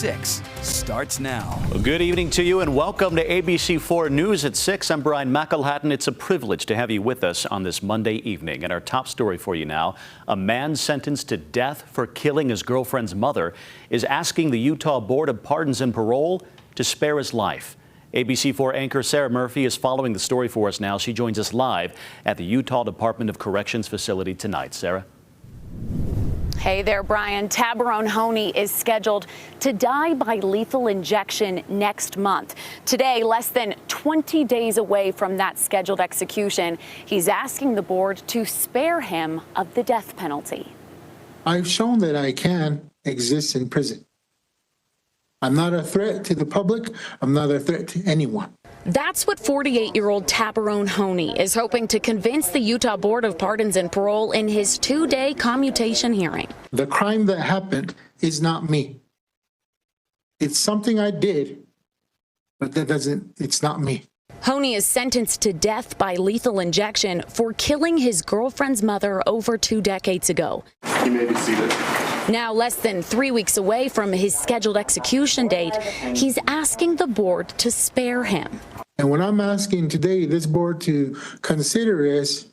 6 starts now. Well, good evening to you and welcome to ABC4 News at 6. I'm Brian McElhatton. It's a privilege to have you with us on this Monday evening. And our top story for you now, a man sentenced to death for killing his girlfriend's mother is asking the Utah Board of Pardons and Parole to spare his life. ABC4 anchor Sarah Murphy is following the story for us now. She joins us live at the Utah Department of Corrections facility tonight. Sarah? Hey there, Brian. Taberon Honie is scheduled to die by lethal injection next month. Today, less than 20 days away from that scheduled execution, he's asking the board to spare him of the death penalty. I've shown that I can exist in prison. I'm not a threat to the public. I'm not a threat to anyone. That's what 48-year-old Taberon Honie is hoping to convince the Utah Board of Pardons and Parole in his 2-day commutation hearing. The crime that happened is not me. It's something I did, but it's not me. Honie is sentenced to death by lethal injection for killing his girlfriend's mother over 2 decades ago. You may be seated. Now, less than 3 weeks away from his scheduled execution date, he's asking the board to spare him. And what I'm asking today, this board to consider is,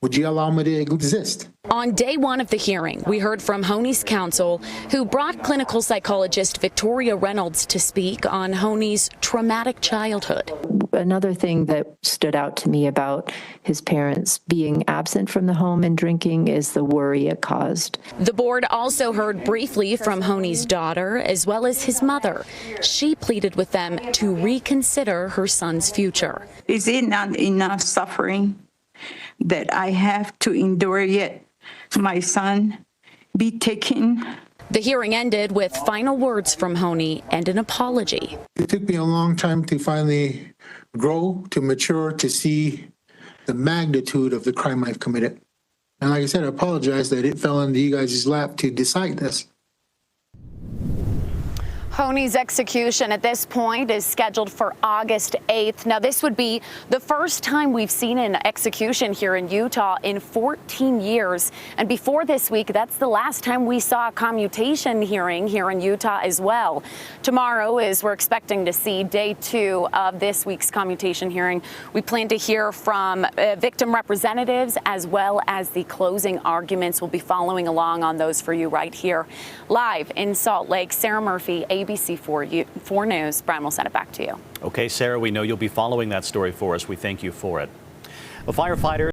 would you allow me to exist? On day 1 of the hearing, we heard from Honie's counsel, who brought clinical psychologist Victoria Reynolds to speak on Honie's traumatic childhood. Another thing that stood out to me about his parents being absent from the home and drinking is the worry it caused. The board also heard briefly from Honie's daughter as well as his mother. She pleaded with them to reconsider her son's future. Is it not enough suffering that I have to endure yet my son be taken? The hearing ended with final words from Honie and an apology. It took me a long time to finally grow, to mature, to see the magnitude of the crime I've committed. And like I said, I apologize that it fell into you guys' lap to decide this. Honie's execution at this point is scheduled for August 8th. Now, this would be the first time we've seen an execution here in Utah in 14 years. And before this week, that's the last time we saw a commutation hearing here in Utah as well. Tomorrow is we're expecting to see day 2 of this week's commutation hearing. We plan to hear from victim representatives as well as the closing arguments. We'll be following along on those for you right here. Live in Salt Lake, Sarah Murphy, ABC4 News. Brian, we'll send it back to you. Okay, Sarah, we know you'll be following that story for us. We thank you for it. A firefighter